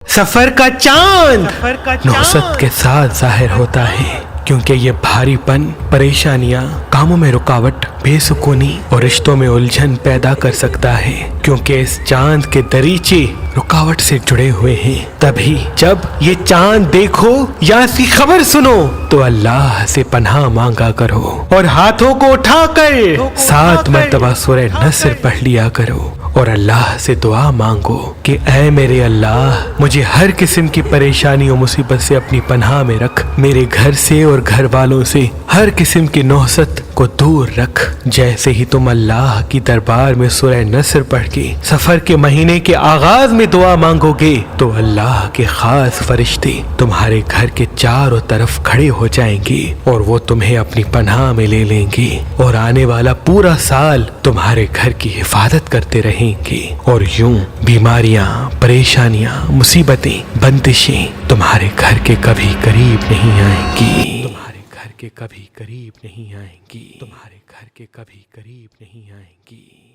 سفر کا چاند نوست کے ساتھ ظاہر ہوتا ہے، کیونکہ یہ بھاری پن، پریشانیاں، کاموں میں رکاوٹ، بے سکونی اور رشتوں میں الجھن پیدا کر سکتا ہے، کیونکہ اس چاند کے دریچے رکاوٹ سے جڑے ہوئے ہیں۔ تبھی جب یہ چاند دیکھو یا ایسی خبر سنو تو اللہ سے پناہ مانگا کرو اور ہاتھوں کو اٹھا کر 7 مرتبہ سورہ نصر پڑھ لیا کرو اور اللہ سے دعا مانگو کہ اے میرے اللہ، مجھے ہر قسم کی پریشانی و مصیبت سے اپنی پناہ میں رکھ، میرے گھر سے اور گھر والوں سے ہر قسم کی نحست کو دور رکھ۔ جیسے ہی تم اللہ کی دربار میں سورہ نصر پڑھ کے سفر کے مہینے کے آغاز میں دعا مانگو گے تو اللہ کے خاص فرشتے تمہارے گھر کے چاروں طرف کھڑے ہو جائیں گے اور وہ تمہیں اپنی پناہ میں لے لیں گے اور آنے والا پورا سال تمہارے گھر کی حفاظت کرتے رہیں گے، اور یوں بیماریاں، پریشانیاں، مصیبتیں، بندشیں تمہارے گھر کے کبھی قریب نہیں آئیں گی، تمہارے گھر کے کبھی قریب نہیں آئیں گی، تمہارے گھر کے کبھی قریب نہیں آئیں گی۔